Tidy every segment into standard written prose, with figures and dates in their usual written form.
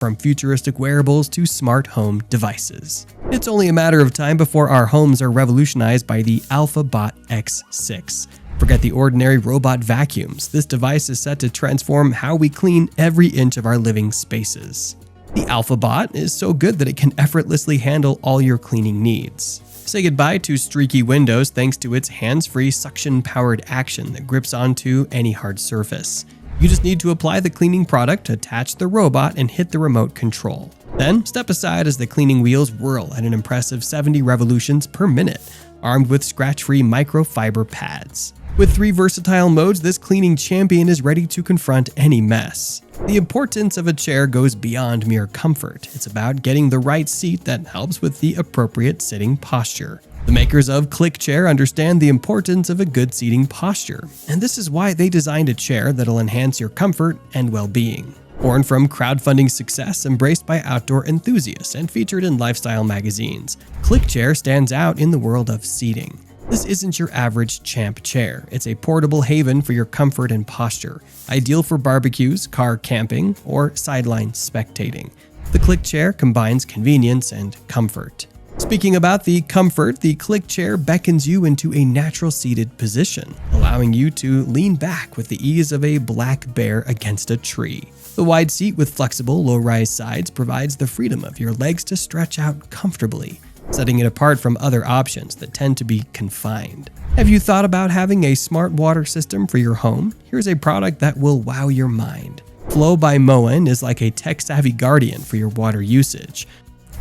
from futuristic wearables to smart home devices. It's only a matter of time before our homes are revolutionized by the Alfabot X6. Forget the ordinary robot vacuums. This device is set to transform how we clean every inch of our living spaces. The Alfabot is so good that it can effortlessly handle all your cleaning needs. Say goodbye to streaky windows thanks to its hands-free suction-powered action that grips onto any hard surface. You just need to apply the cleaning product, attach the robot, and hit the remote control. Then step aside as the cleaning wheels whirl at an impressive 70 revolutions per minute, armed with scratch-free microfiber pads. With 3 versatile modes, this cleaning champion is ready to confront any mess. The importance of a chair goes beyond mere comfort. It's about getting the right seat that helps with the appropriate sitting posture. The makers of Cliq Chair understand the importance of a good seating posture, and this is why they designed a chair that'll enhance your comfort and well-being. Born from crowdfunding success, embraced by outdoor enthusiasts, and featured in lifestyle magazines, Cliq Chair stands out in the world of seating. This isn't your average champ chair. It's a portable haven for your comfort and posture, ideal for barbecues, car camping, or sideline spectating. The Cliq Chair combines convenience and comfort. Speaking about the comfort, the Cliq Chair beckons you into a natural seated position, allowing you to lean back with the ease of a black bear against a tree. The wide seat with flexible, low-rise sides provides the freedom of your legs to stretch out comfortably, setting it apart from other options that tend to be confined. Have you thought about having a smart water system for your home? Here's a product that will wow your mind. Flo By Moen is like a tech-savvy guardian for your water usage.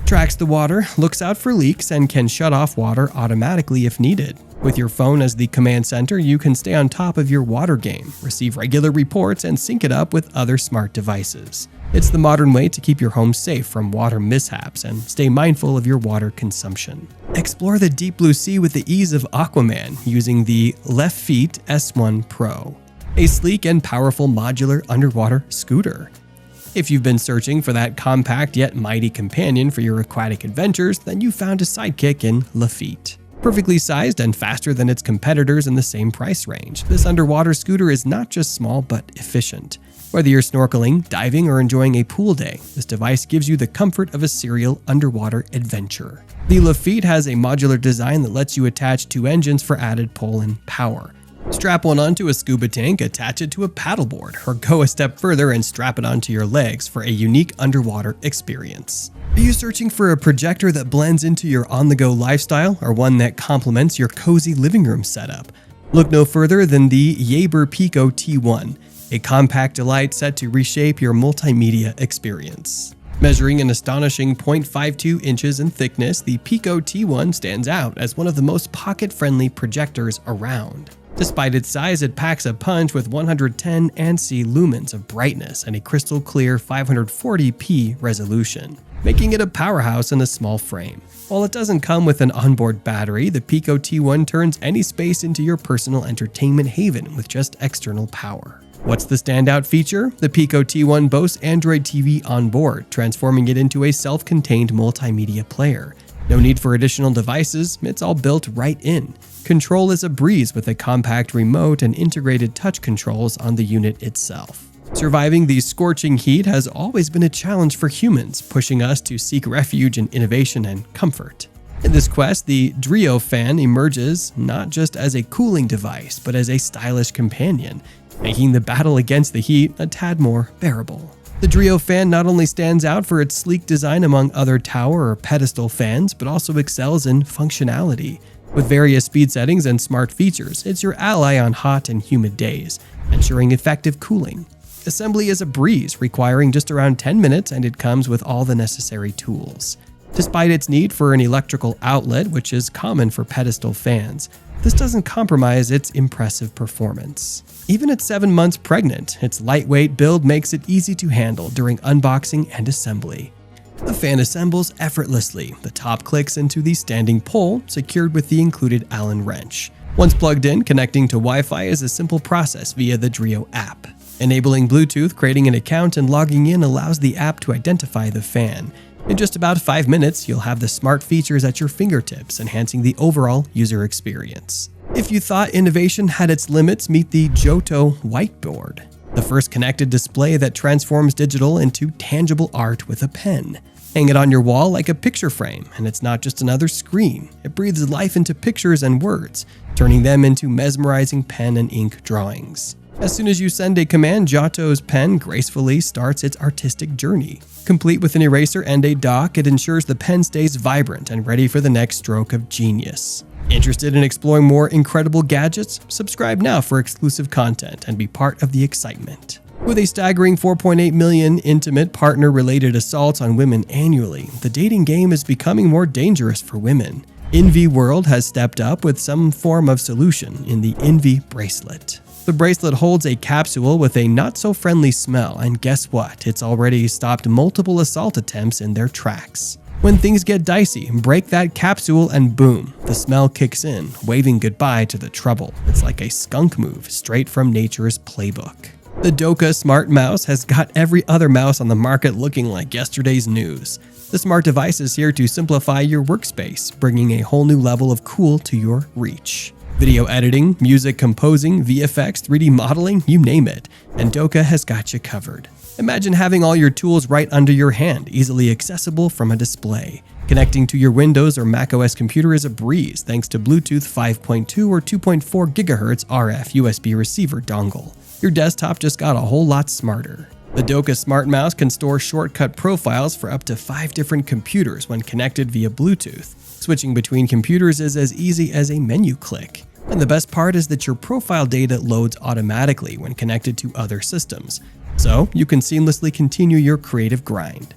Tracks the water, looks out for leaks, and can shut off water automatically if needed. With your phone as the command center, you can stay on top of your water game, receive regular reports, and sync it up with other smart devices. It's the modern way to keep your home safe from water mishaps and stay mindful of your water consumption. Explore the deep blue sea with the ease of Aquaman using the Lefeet S1 Pro, a sleek and powerful modular underwater scooter. If you've been searching for that compact yet mighty companion for your aquatic adventures, then you found a sidekick in Lefeet. Perfectly sized and faster than its competitors in the same price range, this underwater scooter is not just small but efficient. Whether you're snorkeling, diving, or enjoying a pool day, this device gives you the comfort of a serial underwater adventure. The Lefeet has a modular design that lets you attach 2 engines for added pull and power. Strap one onto a scuba tank, attach it to a paddleboard, or go a step further and strap it onto your legs for a unique underwater experience. Are you searching for a projector that blends into your on-the-go lifestyle, or one that complements your cozy living room setup? Look no further than the Yaber Pico T1, a compact delight set to reshape your multimedia experience. Measuring an astonishing 0.52 inches in thickness, the Pico T1 stands out as one of the most pocket-friendly projectors around. Despite its size, it packs a punch with 110 ANSI lumens of brightness and a crystal clear 540p resolution, making it a powerhouse in a small frame. While it doesn't come with an onboard battery, the Pico T1 turns any space into your personal entertainment haven with just external power. What's the standout feature? The Pico T1 boasts Android TV on board, transforming it into a self-contained multimedia player. No need for additional devices, it's all built right in. Control is a breeze with a compact remote and integrated touch controls on the unit itself. Surviving the scorching heat has always been a challenge for humans, pushing us to seek refuge in innovation and comfort. In this quest, the Dreo Fan emerges not just as a cooling device, but as a stylish companion, making the battle against the heat a tad more bearable. The Dreo Fan not only stands out for its sleek design among other tower or pedestal fans, but also excels in functionality. With various speed settings and smart features, it's your ally on hot and humid days, ensuring effective cooling. Assembly is a breeze, requiring just around 10 minutes, and it comes with all the necessary tools. Despite its need for an electrical outlet, which is common for pedestal fans, this doesn't compromise its impressive performance. Even at 7 months pregnant, its lightweight build makes it easy to handle during unboxing and assembly. The fan assembles effortlessly. The top clicks into the standing pole, secured with the included Allen wrench. Once plugged in, connecting to Wi-Fi is a simple process via the Dreo app. Enabling Bluetooth, creating an account, and logging in allows the app to identify the fan. In just about 5 minutes, you'll have the smart features at your fingertips, enhancing the overall user experience. If you thought innovation had its limits, meet the Joto Whiteboard. the first connected display that transforms digital into tangible art with a pen. Hang it on your wall like a picture frame, and it's not just another screen. It breathes life into pictures and words, turning them into mesmerizing pen and ink drawings. As soon as you send a command, Joto's pen gracefully starts its artistic journey. Complete with an eraser and a dock, it ensures the pen stays vibrant and ready for the next stroke of genius. Interested in exploring more incredible gadgets? Subscribe now for exclusive content and be part of the excitement. With a staggering 4.8 million intimate partner-related assaults on women annually, the dating game is becoming more dangerous for women. Invi World has stepped up with some form of solution in the Invi Bracelet. The bracelet holds a capsule with a not-so-friendly smell, and guess what? It's already stopped multiple assault attempts in their tracks. When things get dicey, break that capsule and boom, the smell kicks in, waving goodbye to the trouble. It's like a skunk move straight from nature's playbook. The Doca smart mouse has got every other mouse on the market looking like yesterday's news. The smart device is here to simplify your workspace, bringing a whole new level of cool to your reach. Video editing, music composing, VFX, 3D modeling, you name it, and Doca has got you covered. Imagine having all your tools right under your hand, easily accessible from a display. Connecting to your Windows or macOS computer is a breeze thanks to Bluetooth 5.2 or 2.4 GHz RF USB receiver dongle. Your desktop just got a whole lot smarter. The Doca Smart Mouse can store shortcut profiles for up to 5 different computers when connected via Bluetooth. Switching between computers is as easy as a menu click. And the best part is that your profile data loads automatically when connected to other systems, so you can seamlessly continue your creative grind.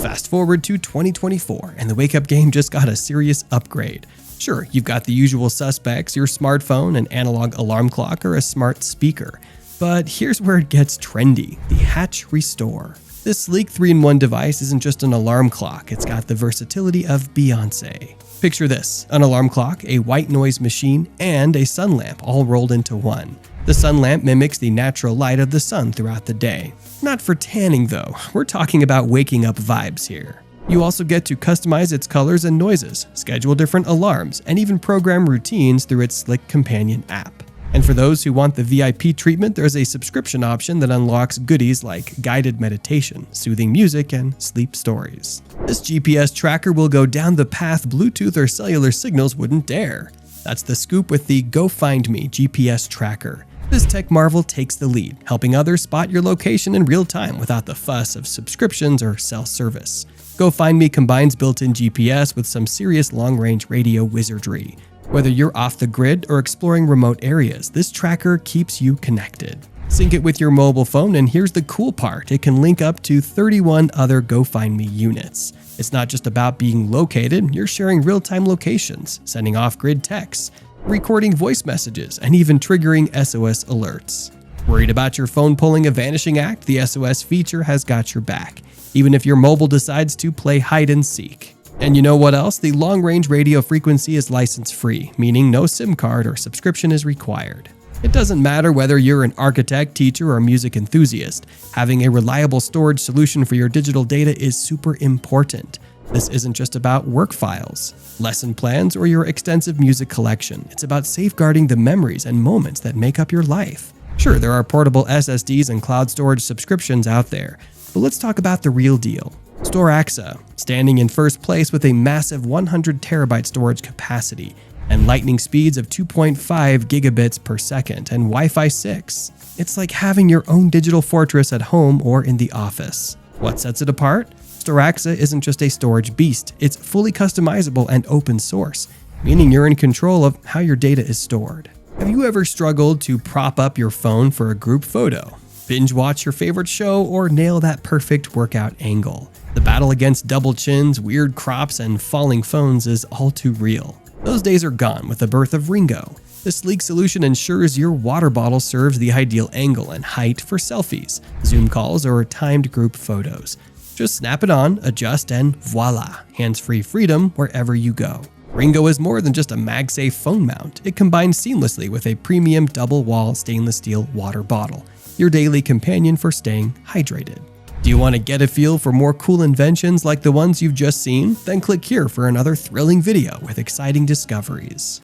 Fast forward to 2024, and the wake-up game just got a serious upgrade. Sure, you've got the usual suspects, your smartphone, an analog alarm clock, or a smart speaker. But here's where it gets trendy, the Hatch Restore. This sleek 3-in-1 device isn't just an alarm clock, it's got the versatility of Beyoncé. Picture this, an alarm clock, a white noise machine, and a sun lamp all rolled into one. The sun lamp mimics the natural light of the sun throughout the day. Not for tanning though, we're talking about waking up vibes here. You also get to customize its colors and noises, schedule different alarms, and even program routines through its slick companion app. And for those who want the VIP treatment, there's a subscription option that unlocks goodies like guided meditation, soothing music, and sleep stories. This GPS tracker will go down the path Bluetooth or cellular signals wouldn't dare. That's the scoop with the GOFINDME GPS tracker. This tech marvel takes the lead, helping others spot your location in real time without the fuss of subscriptions or self-service. GOFINDME combines built-in GPS with some serious long-range radio wizardry. Whether you're off the grid or exploring remote areas, this tracker keeps you connected. Sync it with your mobile phone, and here's the cool part, it can link up to 31 other GoFindMe units. It's not just about being located, you're sharing real-time locations, sending off-grid texts, recording voice messages, and even triggering SOS alerts. Worried about your phone pulling a vanishing act? The SOS feature has got your back, even if your mobile decides to play hide and seek. And you know what else? The long-range radio frequency is license-free, meaning no SIM card or subscription is required. It doesn't matter whether you're an architect, teacher, or music enthusiast, having a reliable storage solution for your digital data is super important. This isn't just about work files, lesson plans, or your extensive music collection. It's about safeguarding the memories and moments that make up your life. Sure, there are portable SSDs and cloud storage subscriptions out there, but let's talk about the real deal. STORAXA, standing in first place with a massive 100 terabyte storage capacity and lightning speeds of 2.5 gigabits per second and Wi-Fi 6. It's like having your own digital fortress at home or in the office. What sets it apart? STORAXA isn't just a storage beast, it's fully customizable and open source, meaning you're in control of how your data is stored. Have you ever struggled to prop up your phone for a group photo? Binge watch your favorite show or nail that perfect workout angle? The battle against double chins, weird crops, and falling phones is all too real. Those days are gone with the birth of Ringo. This sleek solution ensures your water bottle serves the ideal angle and height for selfies, Zoom calls, or timed group photos. Just snap it on, adjust, and voila, hands-free freedom wherever you go. Ringo is more than just a MagSafe phone mount. It combines seamlessly with a premium double-wall stainless steel water bottle, your daily companion for staying hydrated. Do you want to get a feel for more cool inventions like the ones you've just seen? Then click here for another thrilling video with exciting discoveries.